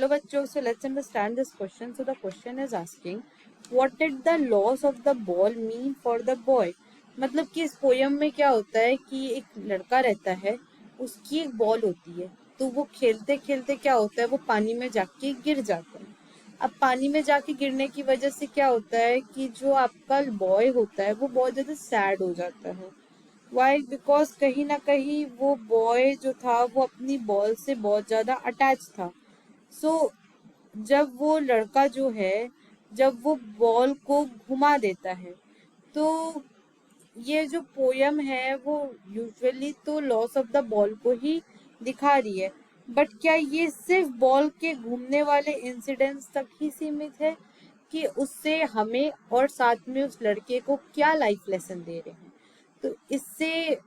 Hello bachcho, so let's understand this question. So the question is asking, what did the loss of the ball mean for the boy? मतलब कि इस poem में क्या होता है कि एक लड़का रहता है, उसकी एक बॉल होती है, तो वो खेलते खेलते क्या होता है, वो पानी में जाके गिर जाता है। अब पानी में जाके गिरने की वजह से क्या होता है कि जो आपका बॉय होता है वो बहुत ज्यादा सैड हो जाता है। वाई? बिकॉज कहीं ना कहीं वो बॉय जो था वो अपनी बॉल से बहुत ज्यादा अटैच था। सो जब वो लड़का जो है, जब वो बॉल को घुमा देता है, तो ये जो पोयम है वो यूजुअली तो लॉस ऑफ द बॉल को ही दिखा रही है। बट क्या ये सिर्फ बॉल के घूमने वाले इंसिडेंट्स तक ही सीमित है, कि उससे हमें और साथ में उस लड़के को क्या लाइफ लेसन दे रहे हैं? तो इससे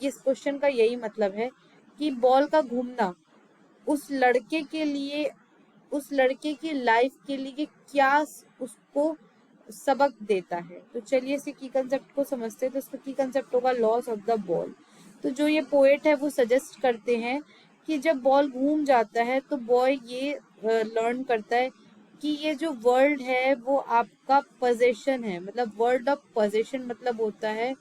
इस क्वेश्चन का यही मतलब है कि बॉल का घूमना उस लड़के के लिए, उस लड़के की लाइफ के लिए क्या उसको सबक देता है। तो चलिए इसके की कंसेप्ट को समझते हैं। तो इसका की कंसेप्ट होगा लॉस ऑफ द बॉल। तो जो ये पोएट है वो सजेस्ट करते हैं कि जब बॉल घूम जाता है तो बॉय ये लर्न करता है कि ये जो वर्ल्ड है वो आपका पोजेशन है। मतलब वर्ल्ड ऑफ पोजेशन मतलब होता है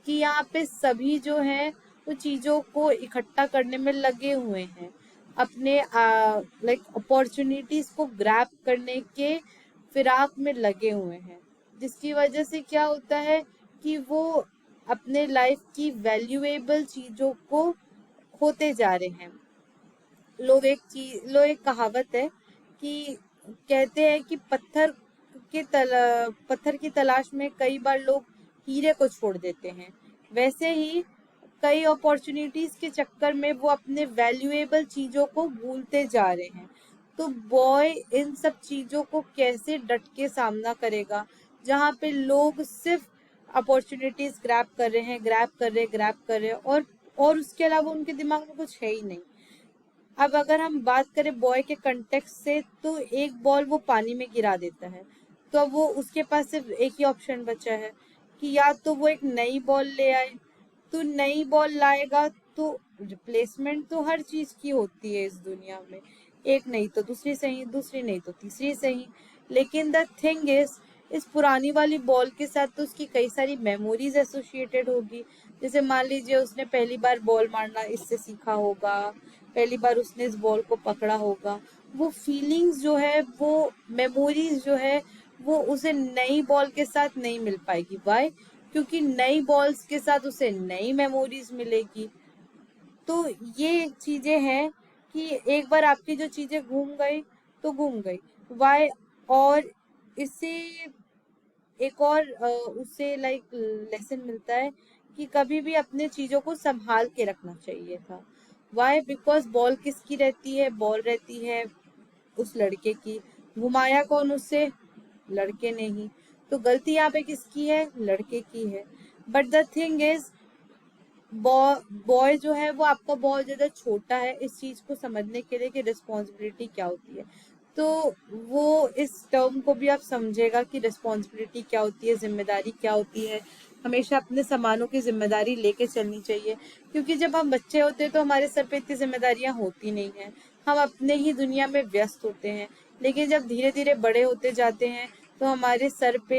कि यहाँ पे सभी जो है वो चीजों को इकट्ठा करने में लगे हुए हैं, अपने अपॉर्चुनिटीज को ग्रैब करने के फिराक में लगे हुए हैं, जिसकी वजह से क्या होता है कि वो अपने लाइफ की वैल्यूएबल चीजों को खोते जा रहे हैं। लोग एक कहावत है कि कहते हैं कि पत्थर की तलाश में कई बार लोग हीरे को छोड़ देते हैं। वैसे ही कई अपॉर्चुनिटीज के चक्कर में वो अपने वैल्यूएबल चीजों को भूलते जा रहे हैं। तो बॉय इन सब चीजों को कैसे डट के सामना करेगा, जहाँ पे लोग सिर्फ अपॉर्चुनिटीज ग्रैब कर रहे हैं और उसके अलावा उनके दिमाग में कुछ है ही नहीं। अब अगर हम बात करें बॉय के कंटेक्स्ट से, तो एक बॉल वो पानी में गिरा देता है, तो अब वो उसके पास सिर्फ एक ही ऑप्शन बचा है कि या तो वो एक नई बॉल ले आए। तो नई बॉल लाएगा तो रिप्लेसमेंट तो हर चीज की होती है इस दुनिया में, एक नहीं तो दूसरी सही, दूसरी नहीं तो तीसरी सही। लेकिन द थिंग इस पुरानी वाली बॉल के साथ तो उसकी कई सारी मेमोरीज एसोसिएटेड होगी। जैसे मान लीजिए उसने पहली बार बॉल मारना इससे सीखा होगा, पहली बार उसने इस बॉल को पकड़ा होगा। वो फीलिंग्स जो है, वो मेमोरीज जो है, वो उसे नई बॉल के साथ नहीं मिल पाएगी। वाई? क्योंकि नई बॉल्स के साथ उसे नई मेमोरीज मिलेगी। तो ये चीजें हैं कि एक बार आपकी जो चीजें घूम गई तो घूम गई। वाई? और इससे एक और उससे लेसन मिलता है कि कभी भी अपने चीजों को संभाल के रखना चाहिए था। वाई? बिकॉज बॉल किसकी रहती है? बॉल रहती है उस लड़के की। घुमाया कौन उससे? लड़के ने ही। तो गलती यहाँ पे किसकी है? लड़के की है। But the thing is, boy जो है वो आपका बहुत ज्यादा छोटा है इस चीज को समझने के लिए कि रिस्पॉन्सिबिलिटी क्या होती है। तो वो इस टर्म को भी आप समझेगा कि रिस्पॉन्सिबिलिटी क्या होती है, जिम्मेदारी क्या होती है। हमेशा अपने सामानों की जिम्मेदारी लेके चलनी चाहिए, क्योंकि जब हम बच्चे होते हैं तो हमारे सर पे इतनी जिम्मेदारियां होती नहीं है, हम अपने ही दुनिया में व्यस्त होते हैं। लेकिन जब धीरे धीरे बड़े होते जाते हैं तो हमारे सर पे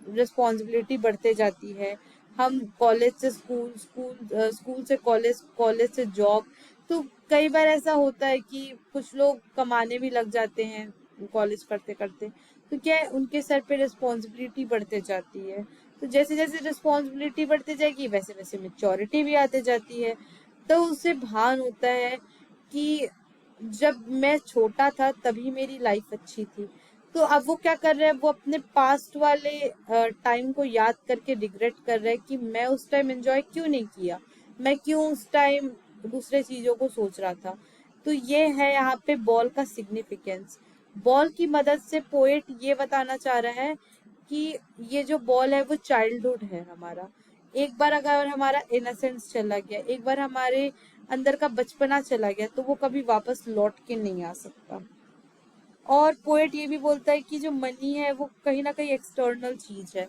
रिस्पॉन्सिबिलिटी बढ़ते जाती है। हम कॉलेज से स्कूल से कॉलेज, कॉलेज से जॉब। तो कई बार ऐसा होता है कि कुछ लोग कमाने भी लग जाते हैं कॉलेज करते करते। तो क्या है, उनके सर पे रिस्पॉन्सिबिलिटी बढ़ते जाती है। तो जैसे जैसे रिस्पॉन्सिबिलिटी बढ़ती जाएगी वैसे वैसे मेच्योरिटी भी आते जाती है। तो उसे भान होता है कि जब मैं छोटा था तभी मेरी लाइफ अच्छी थी। तो अब वो क्या कर रहा है, वो अपने पास्ट वाले टाइम को याद करके रिग्रेट कर रहा है कि मैं उस टाइम एंजॉय क्यों नहीं किया, मैं क्यों उस टाइम दूसरे चीजों को सोच रहा था। तो ये है यहाँ पे बॉल का सिग्निफिकेंस। बॉल की मदद से पोएट ये बताना चाह रहा है कि ये जो बॉल है वो चाइल्डहुड है हमारा। एक बार अगर हमारा इनोसेंस चला गया, एक बार हमारे अंदर का बचपना चला गया, तो वो कभी वापस लौट के नहीं आ सकता। और पोएट ये भी बोलता है कि जो मनी है वो कहीं ना कहीं एक्सटर्नल चीज है,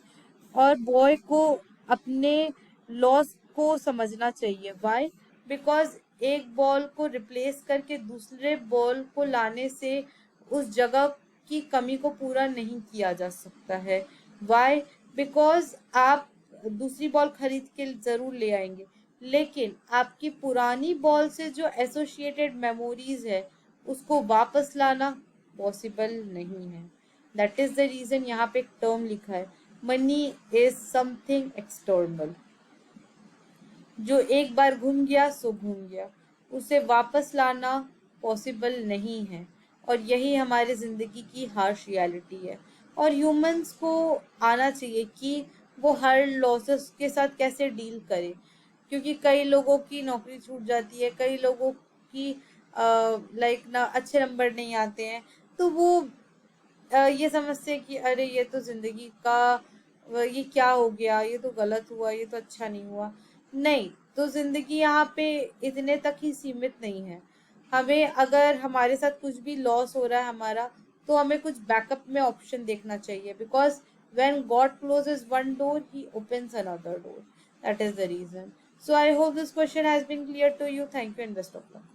और बॉय को अपने लॉस को समझना चाहिए। वाई? बिकॉज एक बॉल को रिप्लेस करके दूसरे बॉल को लाने से उस जगह की कमी को पूरा नहीं किया जा सकता है। वाई? बिकॉज आप दूसरी बॉल खरीद के ज़रूर ले आएंगे, लेकिन आपकी पुरानी बॉल से जो एसोसिएटेड मेमोरीज है उसको वापस लाना पॉसिबल नहीं है। दैट इज द रीजन यहाँ पे एक टर्म लिखा है, मनी इज समथिंग एक्सटर्नल। जो एक बार घूम गया सो घूम गया, उसे वापस लाना पॉसिबल नहीं है। और यही हमारी ज़िंदगी की हार्श रियलिटी है। और ह्यूमंस को आना चाहिए कि वो हर लॉसेस के साथ कैसे डील करें, क्योंकि कई लोगों की नौकरी छूट जाती है, कई लोगों की लाइक ना अच्छे नंबर नहीं आते हैं, तो वो ये समझते हैं कि अरे ये तो ज़िंदगी का ये क्या हो गया, ये तो गलत हुआ, ये तो अच्छा नहीं हुआ। नहीं, तो ज़िंदगी यहाँ पे इतने तक ही सीमित नहीं है। हमें अगर हमारे साथ कुछ भी लॉस हो रहा है हमारा, तो हमें कुछ बैकअप में ऑप्शन देखना चाहिए, because when God closes one door, He opens another door. That is the reason. So I hope this question has been clear to you. Thank you and best of luck.